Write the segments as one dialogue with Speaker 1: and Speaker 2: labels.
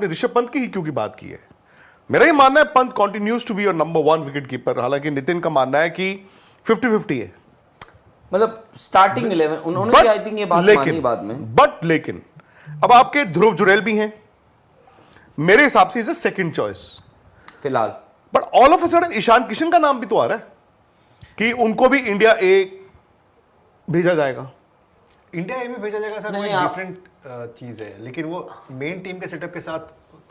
Speaker 1: आपने ऋषभ पंत की ही क्योंकि बात की है, मेरा ये मानना है Pant continues to be your number 1 wicket keeper. हालांकि नितिन का मानना है कि 50-50 है,
Speaker 2: मतलब स्टार्टिंग 11 उन्होंने आई थिंक ये बात मानी बाद में।
Speaker 1: लेकिन अब आपके ध्रुव जुरैल भी हैं, मेरे हिसाब से इज अ सेकंड चॉइस
Speaker 2: फिलहाल।
Speaker 1: But all of a sudden Ishan Kishan का नाम भी तो आ रहा है कि उनको भी इंडिया ए भेजा जाएगा।
Speaker 3: इंडिया ए में भेजा जाएगा सर, वो डिफरेंट चीज है, लेकिन वो मेन टीम के सेटअप के साथ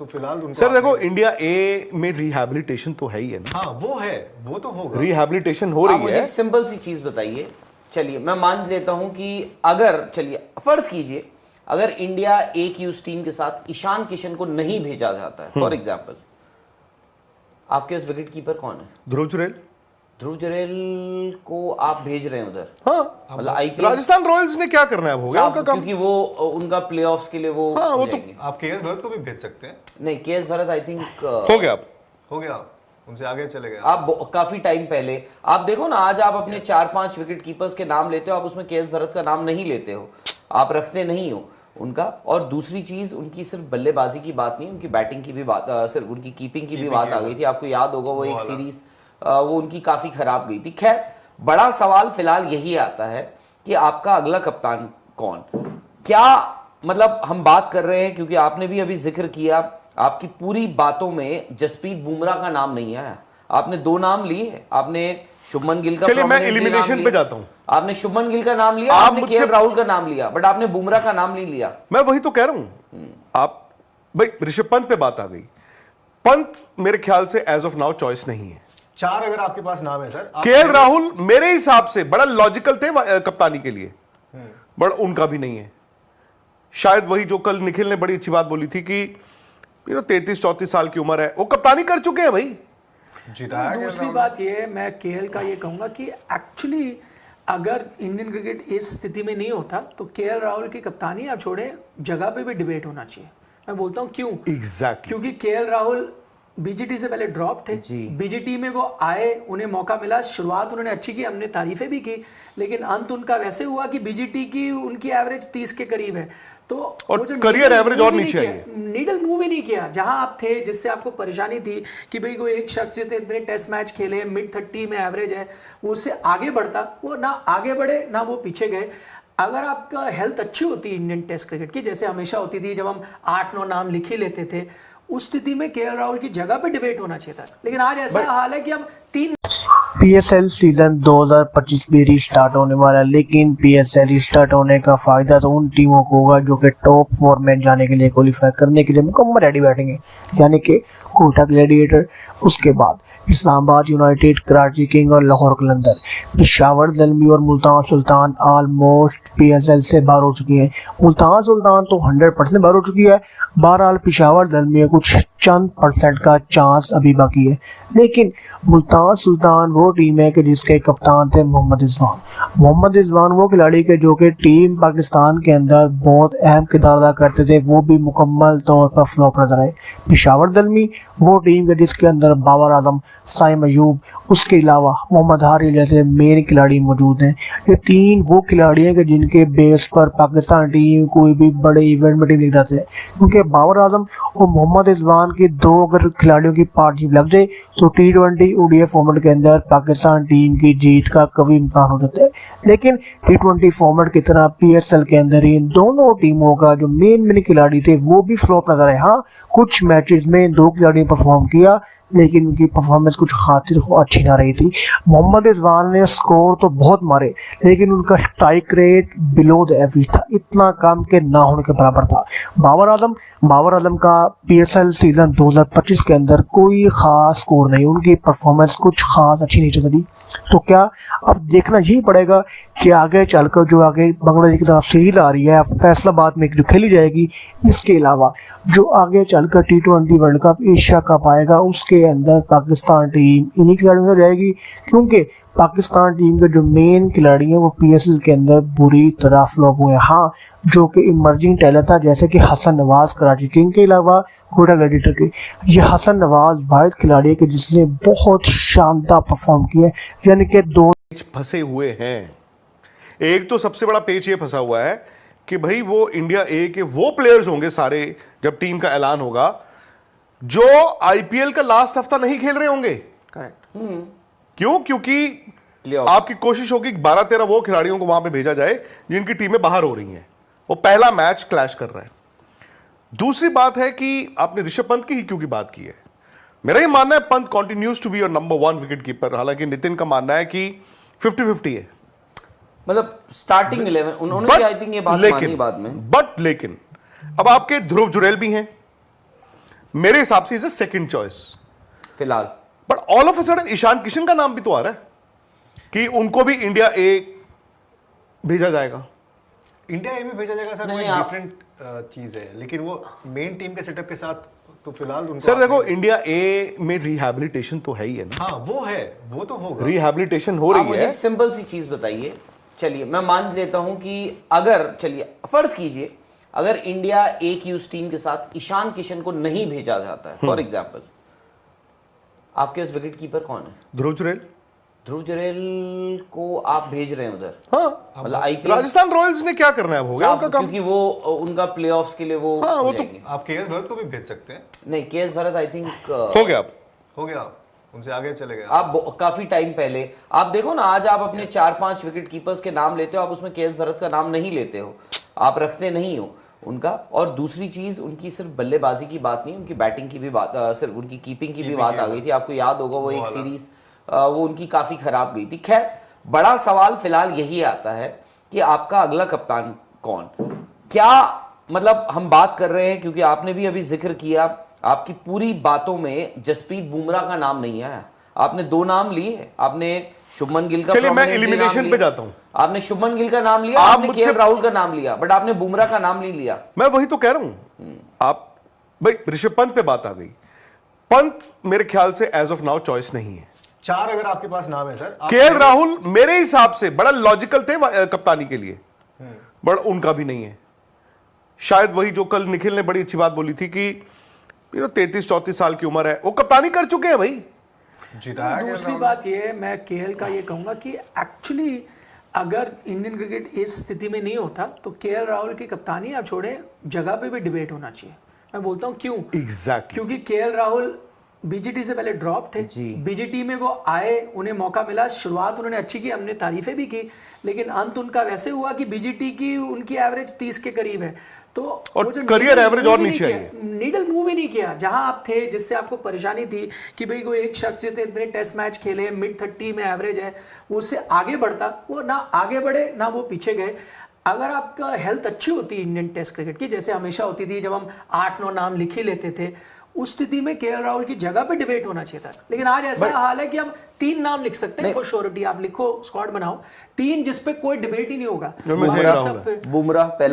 Speaker 3: तो फिलहाल उनको
Speaker 1: सर देखो, इंडिया ए में रिहैबिलिटेशन तो है ही है ना।
Speaker 3: हाँ वो है, वो तो होगा,
Speaker 1: रिहैबिलिटेशन हो रही है।
Speaker 2: मुझे एक सिंपल सी चीज बताइए, चलिए मैं मान लेता हूं कि अगर, चलिए फर्ज कीजिए अगर इंडिया ए की उस टीम के साथ ईशान किशन को नहीं भेजा जाता है, फॉर एग्जाम्पल, आपके उस विकेट कीपर कौन है?
Speaker 1: ध्रुव जुरैल।
Speaker 2: ध्रुव जुरैल को आप भेज रहे हैं उधर?
Speaker 1: हाँ,
Speaker 2: मतलब आईपीएल
Speaker 1: राजस्थान रॉयल्स ने क्या करना है, हो गया उनका काम,
Speaker 2: क्योंकि वो उनका प्लेऑफ्स के लिए वो,
Speaker 1: हाँ, वो तो
Speaker 3: आप केएस भरत को भी भेज सकते हैं।
Speaker 2: नहीं, केएस भरत आई थिंक
Speaker 1: हो गया,
Speaker 3: उनसे आगे चले गए
Speaker 2: आप काफी टाइम पहले। आप देखो ना, आज आप अपने 4-5 विकेट कीपर्स के नाम लेते हो, आप उसमें केएस भरत का नाम नहीं लेते हो, आप रखते नहीं हो उनका। और दूसरी चीज, उनकी सिर्फ बल्लेबाजी की बात नहीं, उनकी बैटिंग की भी बात, सिर्फ उनकी कीपिंग की भी बात आ गई थी। आपको याद होगा वो एक सीरीज वो उनकी काफी खराब गई थी। खैर, बड़ा सवाल फिलहाल यही आता है कि आपका अगला कप्तान कौन, क्या मतलब हम बात कर रहे हैं, क्योंकि आपने भी अभी जिक्र किया, आपकी पूरी बातों में जसप्रीत बुमराह का नाम नहीं आया। आपने 2 नाम लिए, आपने शुभमन गिल का,
Speaker 1: चलिए मैं एलिमिनेशन पे जाता हूं,
Speaker 2: आपने शुभमन गिल का नाम लिया, आपने केएल राहुल का नाम लिया, बट आपने बुमराह का नाम नहीं लिया।
Speaker 1: मैं वही तो कह रहा हूं। आप भाई ऋषभ पंत पे बात आ गई, पंत मेरे ख्याल से एज ऑफ नाउ चॉइस नहीं है।
Speaker 3: 4 अगर आपके पास नाम है सर,
Speaker 1: केएल राहुल मेरे हिसाब से बड़ा लॉजिकल थे कप्तानी के लिए, बट उनका भी नहीं है। शायद वही जो कल निखिल ने बड़ी अच्छी बात बोली थी कि 33-34 साल की उम्र है, वो कप्तानी कर चुके हैं भाई।
Speaker 4: दूसरी बात ये, मैं केएल का ये कहूंगा कि एक्चुअली अगर इंडियन क्रिकेट इस स्थिति में नहीं होता तो केएल राहुल की कप्तानी आप छोड़े, जगह पे भी डिबेट होना चाहिए। मैं बोलता हूँ क्यों,
Speaker 1: एग्जैक्टली
Speaker 4: क्योंकि केएल राहुल बीजीटी से पहले ड्रॉप थे, बीजीटी में वो आए, उन्हें मौका मिला, शुरुआत उन्होंने अच्छी की, हमने तारीफें भी की, लेकिन अंत उनका वैसे हुआ कि बीजीटी की उनकी एवरेज 30 के करीब है। तो
Speaker 1: और करियर एवरेज और नीचे आई है,
Speaker 4: नीडल मूव ही नहीं किया। जहां आप थे, जिससे आपको परेशानी थी कि भाई कोई एक शख्स जितने इतने टेस्ट मैच खेले, मिड 30 में एवरेज है, वो उससे आगे बढ़ता, वो ना आगे बढ़े ना वो पीछे गए। अगर आपका हेल्थ अच्छी होती इंडियन टेस्ट क्रिकेट की, जैसे हमेशा होती थी, जब हम 8-9 नाम लिख ही लेते थे, उस स्थिति में केएल राहुल की जगह पे डिबेट होना चाहिए था। लेकिन आज ऐसा हाल है कि हम 3
Speaker 5: पीएसएल सीजन 2025 भी रीस्टार्ट होने वाला है, लेकिन पीएसएल रीस्टार्ट होने का फायदा तो उन टीमों को होगा जो कि टॉप 4 में जाने के लिए क्वालिफाई करने के लिए मुकम्मल रेडी बैठेंगे, यानी कि कोटा ग्लैडिएटर, उसके बाद इस्लामाबाद यूनाइटेड, कराची किंग और लाहौर कलंदर। पेशावर ज़ल्मी और मुल्तान सुल्तान ऑलमोस्ट पीएसएल से बाहर हो चुकी हैं। मुल्तान सुल्तान तो 100% बाहर हो चुकी है, बहरहाल पेशावर ज़ल्मी कुछ चंद % का चांस अभी बाकी है। लेकिन मुल्तान सुल्तान वो टीम है कि जिसके कप्तान थे मोहम्मद रिजवान वो खिलाड़ी के जो कि टीम पाकिस्तान के अंदर बहुत अहम किरदार अदा करते थे, वो भी मुकम्मल तौर पर फ्लॉप नजर आए। पेशावर ज़ल्मी वो टीम के जिसके अंदर बाबर आजम, साइम अयूब, उसके अलावा मोहम्मद हारिस जैसे मेन खिलाड़ी मौजूद हैं। ये 3 वो खिलाड़ी हैं कि जिनके बेस पर पाकिस्तान टीम कोई भी बड़े इवेंट में टीम जाते हैं, क्योंकि बाबर आजम और मोहम्मद रिजवान के 2 अगर खिलाड़ियों की पार्टनरशिप लग जाए तो T20 ODI फॉर्मेट के अंदर पाकिस्तान टीम की जीत का कभी इम्कान हो जाता है। लेकिन T20 फॉर्मेट की तरह PSL के अंदर इन दोनों टीमों का जो मेन खिलाड़ी थे वो भी फ्लॉप नजर आए। हाँ, कुछ मैचेस में 2 खिलाड़ियों ने परफॉर्म किया, लेकिन उनकी परफॉर्मेंस कुछ खातिर अच्छी ना रही थी। मोहम्मद रिजवान ने स्कोर तो बहुत मारे, लेकिन उनका strike rate below the average था, इतना कम के ना होने के बराबर था। बाबर आजम का PSL सीजन 2025 के अंदर कोई खास स्कोर नहीं, उनकी परफॉर्मेंस कुछ खास अच्छी नहीं चली। तो क्या अब देखना यही पड़ेगा कि आगे चलकर जो आगे बांग्लादेश की तरफ सीरीज आ रही है फैसलाबाद में जो खेली जाएगी, इसके अलावा जो आगे चलकर T20 world cup, Asia cup आएगा, उसके अंदर पाकिस्तान टीम इन्हीं खिलाड़ियों से रहेगी, क्योंकि पाकिस्तान टीम के जो मेन खिलाड़ी हैं वो PSL के अंदर बुरी तरह फ्लॉप हुए हैं। हाँ, जो कि इमर्जिंग टैलेंट था, जैसे कि हसन नवाज कराची किंग के अलावा कोटा ग्लैडिएटर के, ये हसन नवाज वाहिद खिलाड़ी है कि जिसने बहुत शानदार परफॉर्म किया है। यानी कि 2
Speaker 1: फंसे हुए हैं। एक तो सबसे बड़ा पेच ये फंसा हुआ है कि भाई वो इंडिया ए के वो प्लेयर्स होंगे सारे जब टीम का ऐलान होगा, जो आईपीएल का लास्ट हफ्ता नहीं खेल रहे होंगे।
Speaker 4: करेक्ट।
Speaker 1: क्यों? क्योंकि
Speaker 2: Playoffs।
Speaker 1: आपकी कोशिश होगी 12-13 वो खिलाड़ियों को वहां पे भेजा जाए जिनकी टीमें बाहर हो रही हैं। वो पहला मैच क्लैश कर रहा है। दूसरी बात है कि आपने ऋषभ पंत की ही क्यों की बात की है। मेरा ये मानना है Pant continues to be your number 1 wicket keeper. हालांकि नितिन का मानना है कि 50-50 है।
Speaker 2: मतलब स्टार्टिंग 11 उन्होंने भी आई थिंक ये बात मानी बाद में।
Speaker 1: लेकिन अब आपके ध्रुव जुरैल भी हैं, मेरे हिसाब से इज अ सेकंड चॉइस
Speaker 2: फिलहाल।
Speaker 1: But all of a sudden Ishan Kishan का नाम भी तो आ रहा है कि उनको भी इंडिया ए भेजा जाएगा।
Speaker 3: इंडिया ए में भेजा जाएगा सर, वो
Speaker 2: नहीं,
Speaker 3: एक
Speaker 2: आप-
Speaker 3: डिफरेंट चीज है, लेकिन वो मेन टीम के सेटअप के साथ तो फिलहाल उनको
Speaker 1: सर देखो, इंडिया ए में रिहैबिलिटेशन तो है ही है ना।
Speaker 3: हाँ वो है, वो तो होगा।
Speaker 1: रिहैबिलिटेशन हो
Speaker 2: आप
Speaker 1: रही
Speaker 2: मुझे
Speaker 1: है।
Speaker 2: एक सिंपल सी चीज बताइए। चलिए मैं मान लेता हूं कि अगर, चलिए फर्ज कीजिए अगर इंडिया ए की उस टीम के साथ ईशान किशन को नहीं भेजा जाता है, फॉर एग्जाम्पल, आपके उस विकेट कीपर कौन है?
Speaker 1: ध्रुव जुरैल।
Speaker 2: ध्रुव जुरैल को आप भेज रहे हैं उधर,
Speaker 1: हाँ,
Speaker 2: मतलब आईपीएल,
Speaker 1: राजस्थान रॉयल्स ने क्या करना है, अब हो गया उनका काम।
Speaker 2: क्योंकि वो उनका प्लेऑफ्स के लिए वो
Speaker 1: हाँ, वो
Speaker 2: हो
Speaker 1: तो-
Speaker 2: जाएंगे।
Speaker 3: आप केएस भरत को भी भेज सकते हैं।
Speaker 2: नहीं, केएस भरत आई थिंक
Speaker 1: हो गया अब।
Speaker 3: हो गया, उनसे आगे चले गए।
Speaker 2: आप काफी टाइम पहले आप देखो ना, आज आप अपने 4-5 विकेट कीपर्स के नाम लेते हो, आप उसमें केएस भरत का नाम नहीं लेते हो, आप रखते नहीं हो उनका। और दूसरी चीज, उनकी सिर्फ बल्लेबाजी की बात नहीं, उनकी बैटिंग की भी बात, सिर्फ उनकी कीपिंग की भी बात आ गई थी। आपको याद होगा वो एक सीरीज वो उनकी काफी खराब गई थी। खैर, बड़ा सवाल फिलहाल यही आता है कि आपका अगला कप्तान कौन, क्या मतलब हम बात कर रहे हैं, क्योंकि आपने भी अभी जिक्र किया, आपकी पूरी बातों में जसप्रीत बुमराह का नाम नहीं आया। आपने 2 नाम लिए, आपने शुभमन गिल का,
Speaker 1: चलिए मैं
Speaker 2: prominently नाम
Speaker 1: एलिमिनेशन
Speaker 2: लिया।
Speaker 1: पे जाता हूं।
Speaker 2: आपने शुभमन गिल का नाम लिया,
Speaker 1: आप
Speaker 2: आपने
Speaker 1: मुझसे-
Speaker 2: केएल राहुल का नाम लिया, बट आपने बुमराह का नाम नहीं लिया।
Speaker 1: मैं वही तो कह रहा हूं। आप भाई ऋषभ पंत पे बात आ गई। पंत मेरे ख्याल से एज ऑफ नाउ चॉइस नहीं है।
Speaker 3: 4 अगर आपके पास नाम है सर, आप
Speaker 1: केएल राहुल मेरे हिसाब से बड़ा लॉजिकल थे कप्तानी के लिए, बट उनका भी नहीं है। शायद वही जो कल निखिल ने बड़ी अच्छी बात बोली थी कि 33-34 साल की उम्र है, वो कप्तानी कर चुके हैं भाई।
Speaker 3: जिताया गया
Speaker 4: दूसरी
Speaker 3: राहुल।
Speaker 4: बात ये है, मैं केएल का ये कहूंगा कि एक्चुअली अगर इंडियन क्रिकेट इस स्थिति में नहीं होता तो केएल राहुल की कप्तानी आप छोड़े, जगह पे भी डिबेट होना चाहिए। मैं बोलता हूँ क्यों,
Speaker 1: एग्जैक्टली।
Speaker 4: क्योंकि केएल राहुल बीजीटी से पहले ड्रॉप थे।
Speaker 2: जी।
Speaker 4: बीजीटी में वो आए, उन्हें मौका मिला, शुरुआत उन्होंने अच्छी की, हमने तारीफें भी की, लेकिन अंत उनका वैसे हुआ कि बीजीटी की उनकी एवरेज 30 के करीब है। तो
Speaker 1: और
Speaker 4: वो जो
Speaker 1: career
Speaker 4: needle
Speaker 1: average
Speaker 4: move
Speaker 1: और
Speaker 4: ही नहीं
Speaker 1: नीचे आई
Speaker 4: किया, नीडल मूव ही नहीं किया। जहां आप थे, जिससे आपको परेशानी थी कि भाई कोई एक शख्स जितने इतने टेस्ट मैच खेले, मिड 30 में एवरेज है, उससे आगे बढ़ता, वो ना आगे बढ़े ना वो पीछे गए। अगर आपका हेल्थ अच्छी होती इंडियन टेस्ट क्रिकेट की, जैसे हमेशा होती थी जब हम 8-9 नाम लिख ही लेते थे, उस स्थिति में केएल राहुल की जगह पे डिबेट होना चाहिए था। लेकिन आज ऐसा हाल है कि हम 3 नाम लिख सकते हैं फॉर श्योरिटी। आप लिखो, स्क्वाड बनाओ 3 जिस पे कोई डिबेट ही नहीं होगा।
Speaker 1: उनमें से
Speaker 4: बाकी
Speaker 1: राहुल
Speaker 4: सब पे
Speaker 2: बुमराह पहले